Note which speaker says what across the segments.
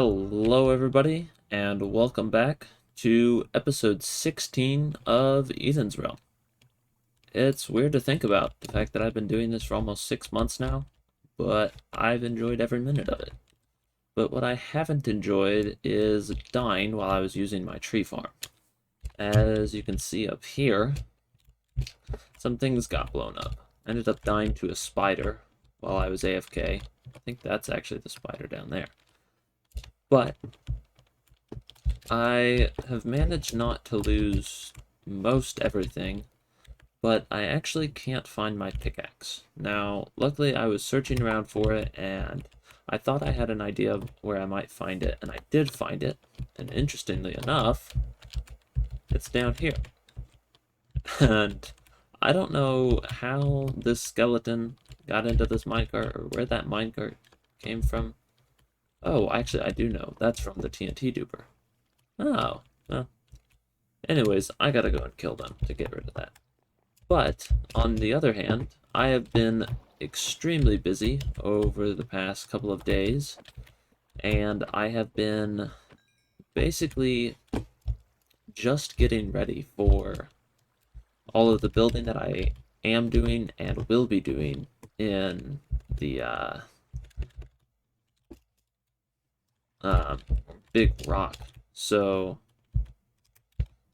Speaker 1: Hello, everybody, and welcome back to episode 16 of Ethan's Realm. It's weird to think about the fact that I've been doing this for almost 6 months now, but I've enjoyed every minute of it. But what I haven't enjoyed is dying while I was using my tree farm. As you can see up here, some things got blown up. I ended up dying to a spider while I was AFK. I think that's actually the spider down there. But I have managed not to lose most everything, but I actually can't find my pickaxe. Now, luckily I was searching around for it, and I thought I had an idea of where I might find it, and I did find it, and interestingly enough, it's down here. And I don't know how this skeleton got into this minecart, or where that minecart came from. Oh, actually I do know. That's from the TNT duper. Oh, well. Anyways, I gotta go and kill them to get rid of that. But, on the other hand, I have been extremely busy over the past couple of days, and I have been basically just getting ready for all of the building that I am doing and will be doing in the big rock. So,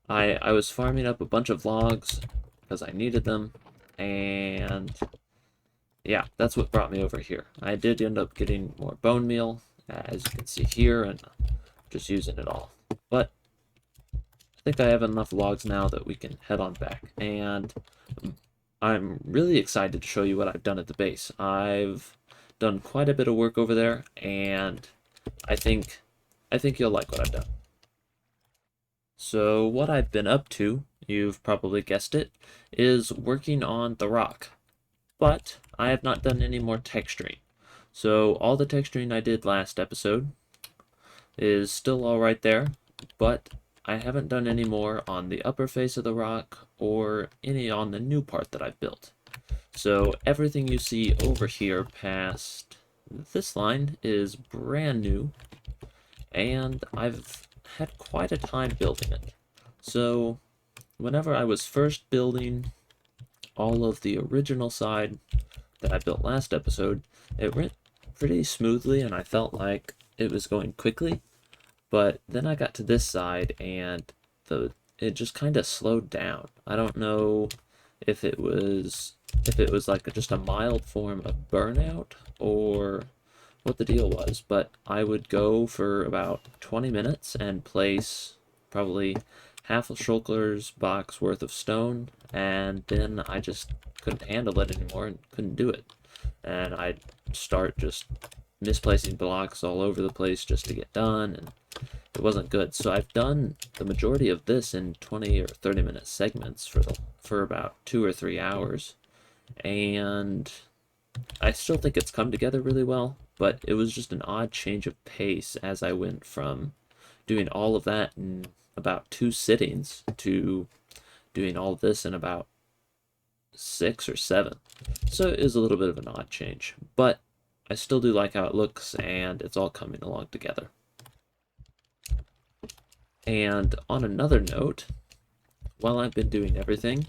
Speaker 1: I was farming up a bunch of logs because I needed them, and yeah, that's what brought me over here. I did end up getting more bone meal, as you can see here, and just using it all. But I think I have enough logs now that we can head on back, and I'm really excited to show you what I've done at the base. I've done quite a bit of work over there, and I think you'll like what I've done. So what I've been up to, you've probably guessed it, is working on the rock. But I have not done any more texturing. So all the texturing I did last episode is still all right there, but I haven't done any more on the upper face of the rock or any on the new part that I've built. So everything you see over here past this line is brand new, and I've had quite a time building it. So whenever I was first building all of the original side that I built last episode, it went pretty smoothly and I felt like it was going quickly. But then I got to this side and it just kind of slowed down. I don't know if it was like just a mild form of burnout or what the deal was, but I would go for about 20 minutes and place probably half a shulker's box worth of stone, and then I just couldn't handle it anymore and couldn't do it. And I'd start just misplacing blocks all over the place just to get done, and it wasn't good. So I've done the majority of this in 20 or 30 minute segments for about 2 or 3 hours, and I still think it's come together really well, but it was just an odd change of pace as I went from doing all of that in about 2 sittings to doing all of this in about 6 or 7. So it is a little bit of an odd change, but I still do like how it looks, and it's all coming along together. And on another note, while I've been doing everything,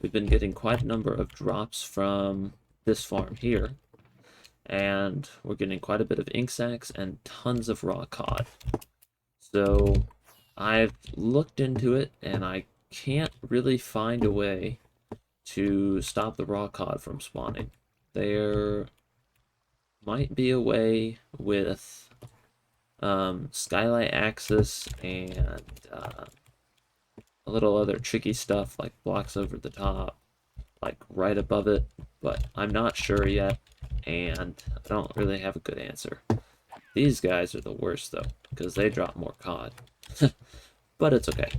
Speaker 1: we've been getting quite a number of drops from this farm here, and we're getting quite a bit of ink sacs and tons of raw cod. So I've looked into it, and I can't really find a way to stop the raw cod from spawning. There might be a way with skylight axis and a little other tricky stuff like blocks over the top, like right above it, but I'm not sure yet, and I don't really have a good answer. These guys are the worst though, because they drop more cod. But it's okay.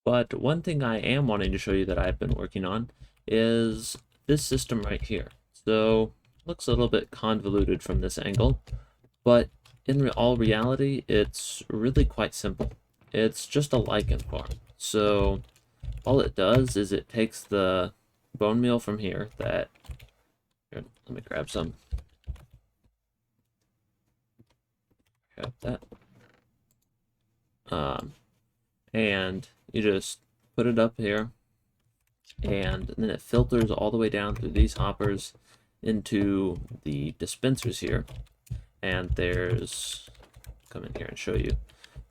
Speaker 1: But one thing I am wanting to show you that I've been working on is this system right here. So, looks a little bit convoluted from this angle, but in all reality, it's really quite simple. It's just a lichen farm. So, all it does is it takes the bone meal from here that... Here, let me grab some. grab that. And you just put it up here, and then it filters all the way down through these hoppers into the dispensers here. And there's, come in here and show you,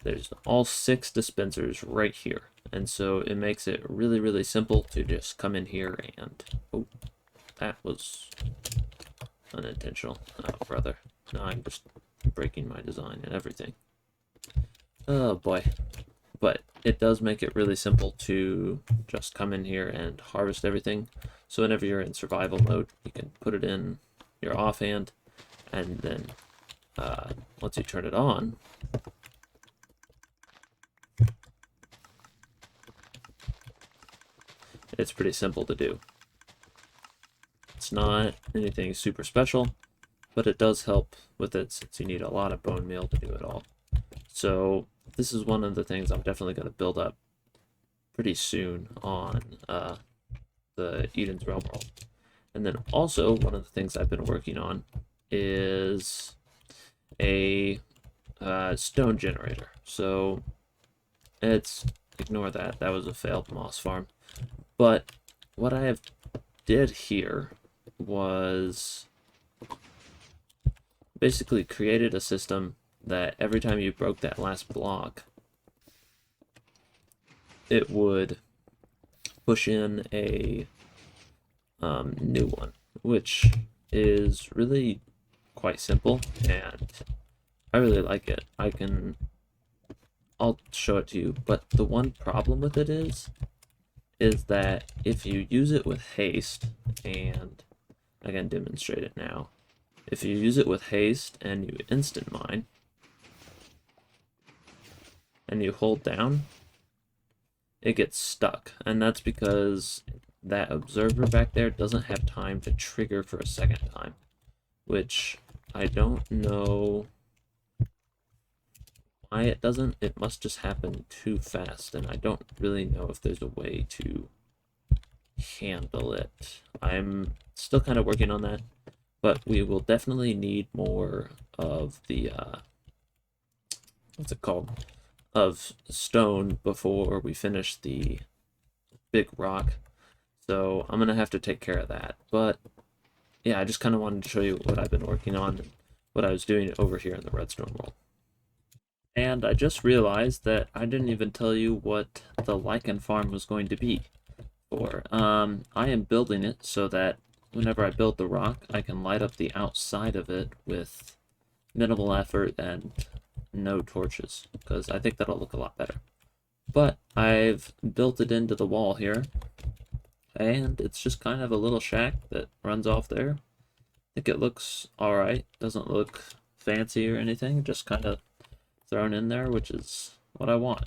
Speaker 1: there's all 6 dispensers right here. And so it makes it really, really simple to just come in here and, oh, that was unintentional. Oh, brother. No, I'm just breaking my design and everything. Oh, boy. But it does make it really simple to just come in here and harvest everything. So whenever you're in survival mode, you can put it in your offhand, and then once you turn it on, it's pretty simple to do. It's not anything super special, but it does help with it since you need a lot of bone meal to do it all. So this is one of the things I'm definitely going to build up pretty soon on the Eden's Realm world. And then also one of the things I've been working on is a stone generator. So it's, ignore that, that was a failed moss farm. But what I have did here was basically created a system that every time you broke that last block, it would push in a new one, which is really quite simple, and I really like it. I'll show it to you, but the one problem with it is that if you use it with haste, and I can demonstrate it now, if you use it with haste and you instant mine, and you hold down, it gets stuck, and that's because that observer back there doesn't have time to trigger for a second time, which I don't know why it doesn't. It must just happen too fast, and I don't really know if there's a way to handle it. I'm still kind of working on that, but we will definitely need more of the what's it called, of stone before we finish the big rock. So I'm gonna have to take care of that. But yeah, I just kind of wanted to show you what I've been working on and what I was doing over here in the redstone world. And I just realized that I didn't even tell you what the lichen farm was going to be for. I am building it so that whenever I build the rock, I can light up the outside of it with minimal effort and no torches, because I think that'll look a lot better. But I've built it into the wall here, and it's just kind of a little shack that runs off there. I think it looks alright. Doesn't look fancy or anything, just kind of thrown in there, which is what I want.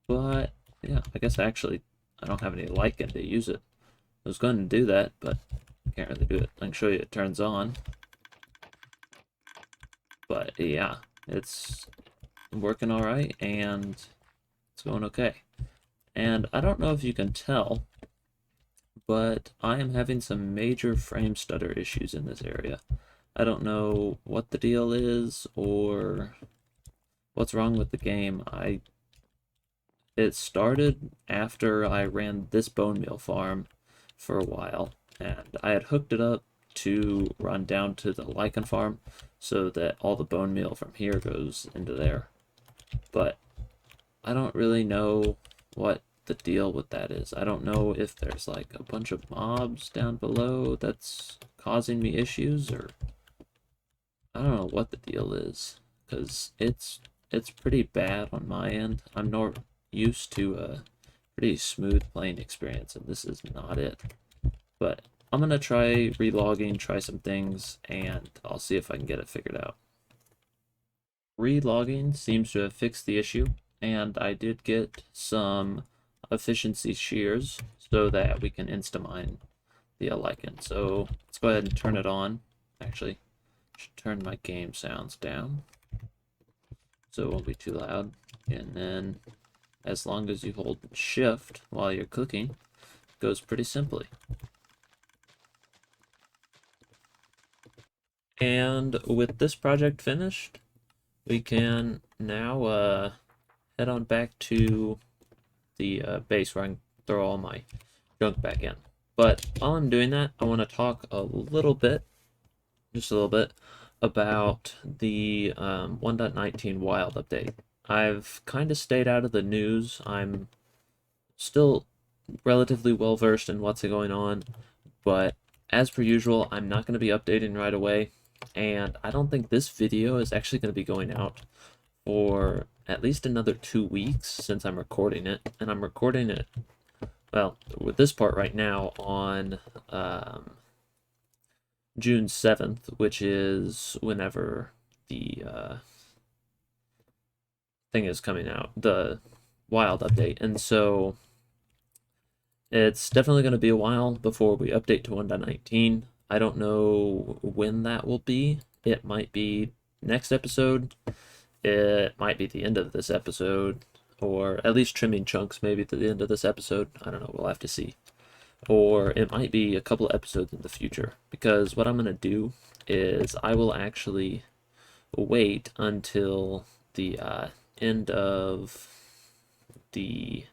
Speaker 1: But yeah, I guess actually I don't have any lichen to use it. I was going to do that, but I can't really do it. I can show you it turns on. But yeah, it's working alright, and it's going okay. And I don't know if you can tell, but I am having some major frame stutter issues in this area. I don't know what the deal is or what's wrong with the game. It started after I ran this bone meal farm for a while, and I had hooked it up to run down to the lichen farm so that all the bone meal from here goes into there. But I don't really know what the deal with that is. I don't know if there's like a bunch of mobs down below that's causing me issues, or I don't know what the deal is, because it's pretty bad on my end. I'm not used to a pretty smooth playing experience, and this is not it. But I'm gonna try relogging, try some things, and I'll see if I can get it figured out. Relogging seems to have fixed the issue, and I did get some efficiency shears so that we can insta-mine the lichen. So let's go ahead and turn it on. Actually, I should turn my game sounds down so it won't be too loud. And then as long as you hold shift while you're cooking, it goes pretty simply. And with this project finished, we can now head on back to the base where I can throw all my junk back in. But while I'm doing that, I want to talk a little bit, just a little bit, about the 1.19 wild update. I've kind of stayed out of the news. I'm still relatively well versed in what's going on, but as per usual, I'm not going to be updating right away, and I don't think this video is actually going to be going out for at least another 2 weeks since I'm recording it, and I'm recording it, well, with this part right now on June 7th, which is whenever the thing is coming out, the wild update, and so it's definitely going to be a while before we update to 1.19. I don't know when that will be. It might be next episode. It might be the end of this episode, or at least trimming chunks maybe at the end of this episode. I don't know. We'll have to see. Or it might be a couple of episodes in the future. Because what I'm going to do is I will actually wait until the end of the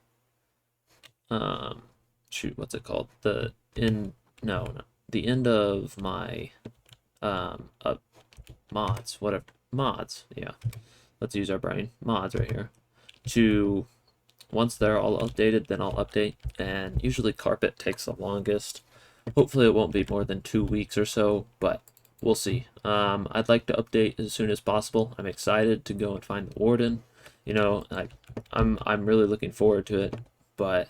Speaker 1: shoot, what's it called? The end, no, the end of my mods, whatever, mods, yeah. Let's use our brain, mods right here. To once they're all updated, then I'll update, and usually carpet takes the longest. Hopefully it won't be more than 2 weeks or so, but we'll see. I'd like to update as soon as possible. I'm excited to go and find the warden. You know, I'm really looking forward to it, but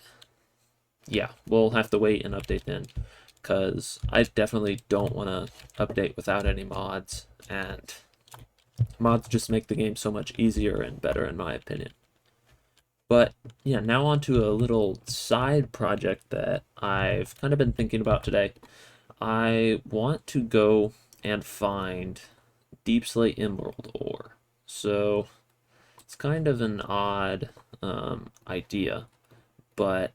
Speaker 1: yeah, we'll have to wait and update then, because I definitely don't want to update without any mods, and mods just make the game so much easier and better in my opinion. But yeah, now on to a little side project that I've kind of been thinking about today. I want to go and find deep slate emerald ore. So it's kind of an odd idea, but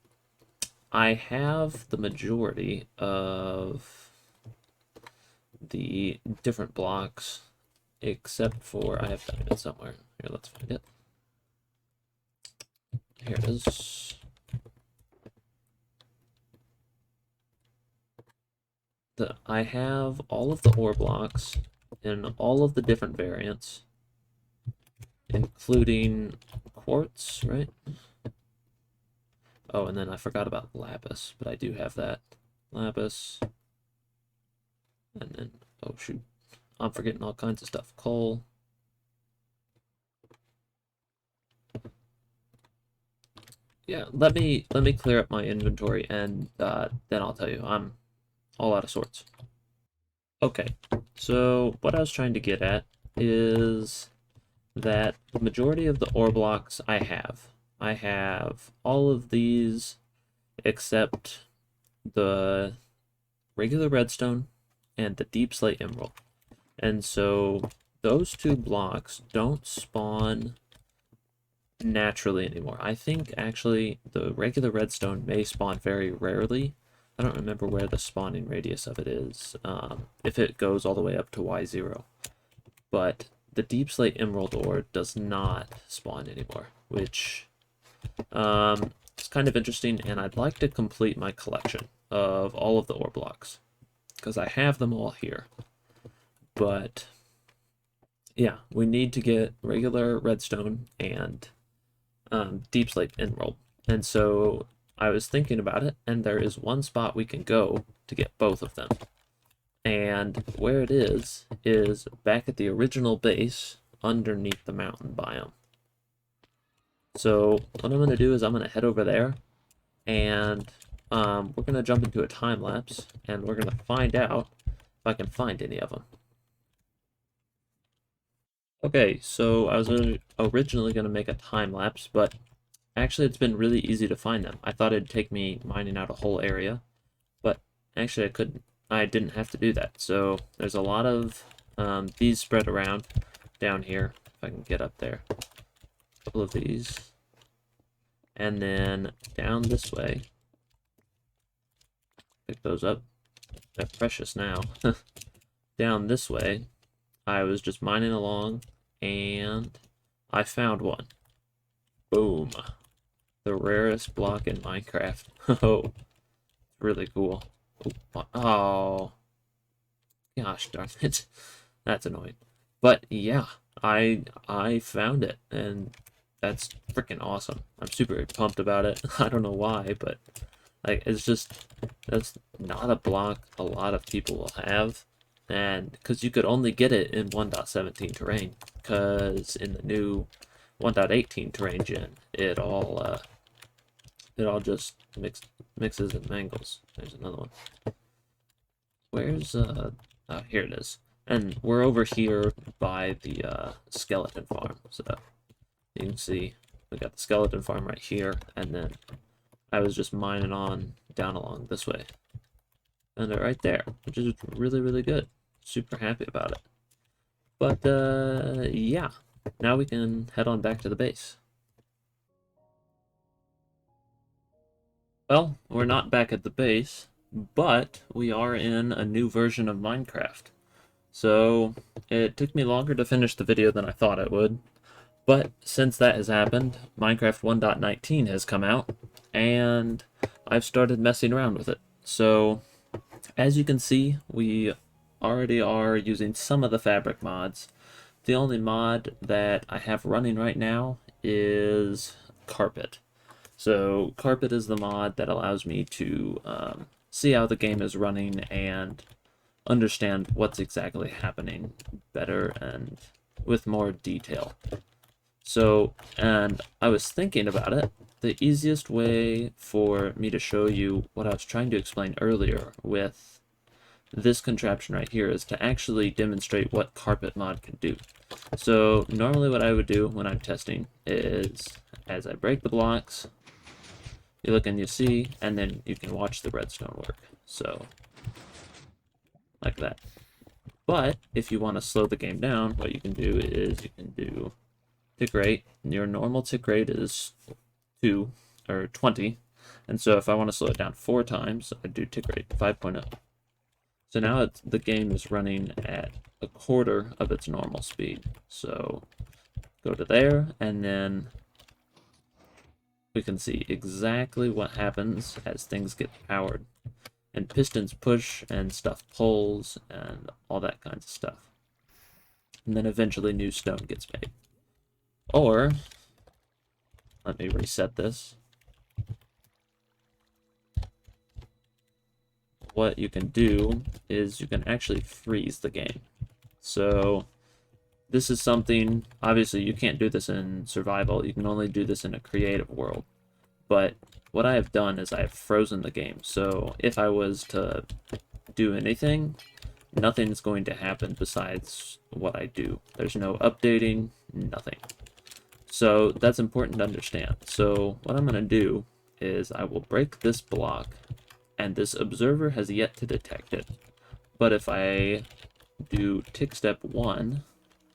Speaker 1: I have the majority of the different blocks, except for I have diamond somewhere. Here, let's find it. Here it is. I have all of the ore blocks in all of the different variants, including quartz, right? Oh, and then I forgot about lapis, but I do have that. Lapis. And then, oh shoot, I'm forgetting all kinds of stuff. Coal. Yeah, let me clear up my inventory, and then I'll tell you. I'm all out of sorts. Okay, so what I was trying to get at is that the majority of the ore blocks I have all of these except the regular redstone and the deep slate emerald. And so those two blocks don't spawn naturally anymore. I think actually the regular redstone may spawn very rarely. I don't remember where the spawning radius of it is, if it goes all the way up to Y0. But the deep slate emerald ore does not spawn anymore, which is kind of interesting, and I'd like to complete my collection of all of the ore blocks, because I have them all here. But yeah, we need to get regular redstone and deep slate emerald. And so I was thinking about it, and there is one spot we can go to get both of them. And where it is back at the original base underneath the mountain biome. So what I'm going to do is I'm going to head over there, and we're going to jump into a time lapse, and we're going to find out if I can find any of them. Okay, so I was originally going to make a time lapse, but actually it's been really easy to find them. I thought it'd take me mining out a whole area, but actually I didn't have to do that. So there's a lot of these spread around down here, if I can get up there. A couple of these. And then down this way. Pick those up. They're precious now. Down this way, I was just mining along, and I found one. Boom. The rarest block in Minecraft. Oh, really cool. Oh, gosh darn it. That's annoying. But yeah, I found it, and that's freaking awesome. I'm super pumped about it. I don't know why, but like it's just that's not a block a lot of people will have, and because you could only get it in 1.17 terrain, because in the new 1.18 terrain gen, it all just mixes and mangles. There's another one. Where's oh, here it is. And we're over here by the skeleton farm. So you can see we got the skeleton farm right here, and then I was just mining on down along this way. And they're right there, which is really, really good. Super happy about it. But yeah, now we can head on back to the base. Well, we're not back at the base, but we are in a new version of Minecraft. So it took me longer to finish the video than I thought it would. But since that has happened, Minecraft 1.19 has come out, and I've started messing around with it. So, as you can see, we already are using some of the fabric mods. The only mod that I have running right now is Carpet. So, Carpet is the mod that allows me to see how the game is running and understand what's exactly happening better and with more detail. So, and I was thinking about it, the easiest way for me to show you what I was trying to explain earlier with this contraption right here is to actually demonstrate what Carpet mod can do. So, normally what I would do when I'm testing is, as I break the blocks, you look and you see, and then you can watch the redstone work. So, like that. But, if you want to slow the game down, what you can do is you can do tick rate. Your normal tick rate is 2 or 20, and so if I want to slow it down 4 times, I do tick rate 5.0. So now the game is running at a quarter of its normal speed. So go to there, and then we can see exactly what happens as things get powered. And pistons push, and stuff pulls, and all that kinds of stuff. And then eventually new stone gets made. Or, let me reset this. What you can do is you can actually freeze the game. So, this is something, obviously you can't do this in survival, you can only do this in a creative world. But what I have done is I have frozen the game. So, if I was to do anything, nothing's going to happen besides what I do. There's no updating, nothing. So that's important to understand. So what I'm going to do is I will break this block, and this observer has yet to detect it. But if I do tick step 1,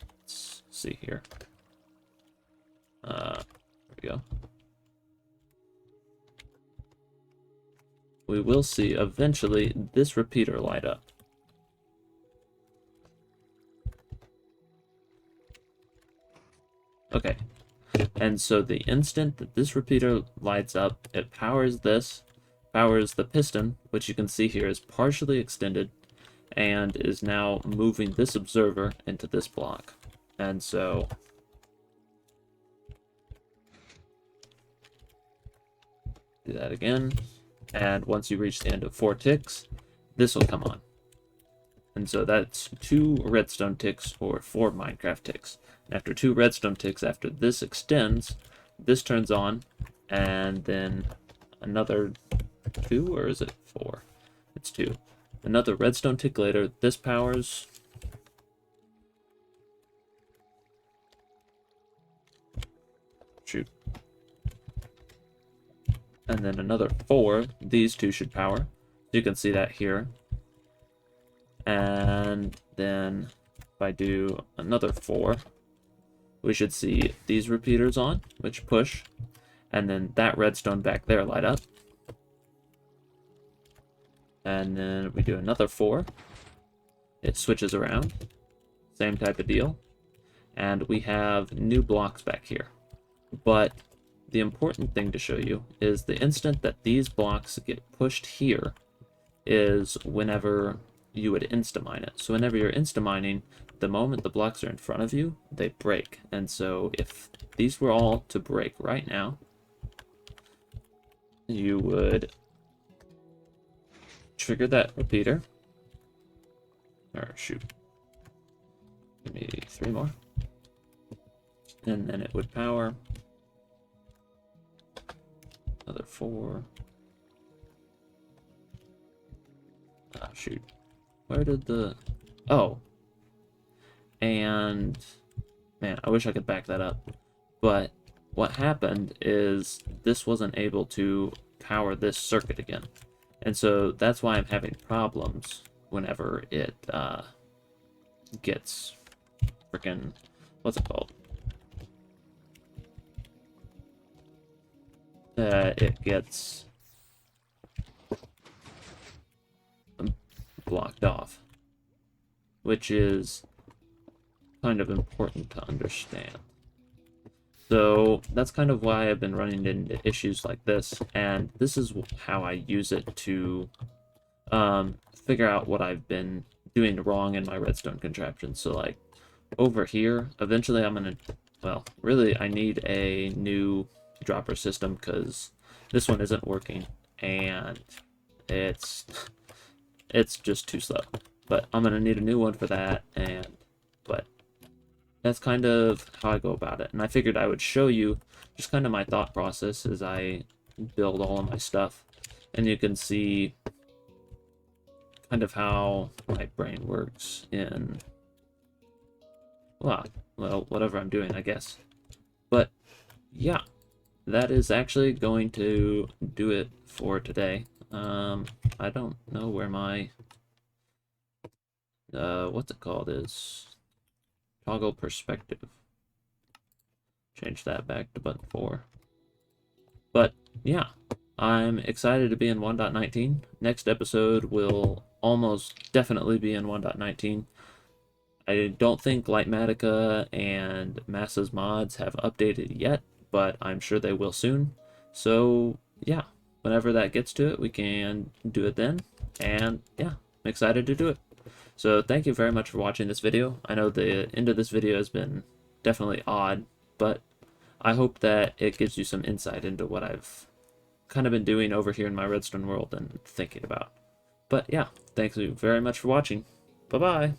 Speaker 1: let's see here. There we go. We will see eventually this repeater light up. Okay. And so the instant that this repeater lights up, it powers this, powers the piston, which you can see here is partially extended, and is now moving this observer into this block. And so do that again, and once you reach the end of 4 ticks, this will come on. And so that's 2 redstone ticks or 4 Minecraft ticks. And after 2 redstone ticks, after this extends, this turns on, and then another 2, or is it 4? It's 2. Another redstone tick later, this powers. Shoot. And then another 4, these 2 should power. You can see that here. And then if I do another 4, we should see these repeaters on, which push, and then that redstone back there light up. And then we do another 4. It switches around. Same type of deal. and we have new blocks back here. But the important thing to show you is the instant that these blocks get pushed here is whenever you would insta-mine it. So whenever you're insta-mining, the moment the blocks are in front of you, they break. And so if these were all to break right now, you would trigger that repeater. Or shoot. Give me 3 more. And then it would power. Another 4. Ah, shoot. Where did the... Oh. And... Man, I wish I could back that up. But what happened is this wasn't able to power this circuit again. And so that's why I'm having problems whenever it gets freaking... What's it called? It gets blocked off, which is kind of important to understand. So that's kind of why I've been running into issues like this, and this is how I use it to figure out what I've been doing wrong in my redstone contraption. So like over here, eventually I'm gonna, well, really I need a new dropper system because this one isn't working and it's just too slow. But I'm gonna need a new one for that, but that's kind of how I go about it. And I figured I would show you just kind of my thought process as I build all of my stuff, and you can see kind of how my brain works in, well, whatever I'm doing, I guess. But yeah, that is actually going to do it for today. I don't know where my what's it called is. Toggle perspective. Change that back to button 4. But yeah, I'm excited to be in 1.19. Next episode will almost definitely be in 1.19. I don't think Lightmatica and Massa's mods have updated yet, but I'm sure they will soon. So yeah, whenever that gets to it, we can do it then. And yeah, I'm excited to do it. So thank you very much for watching this video. I know the end of this video has been definitely odd, but I hope that it gives you some insight into what I've kind of been doing over here in my redstone world and thinking about. But yeah, thank you very much for watching. Bye-bye.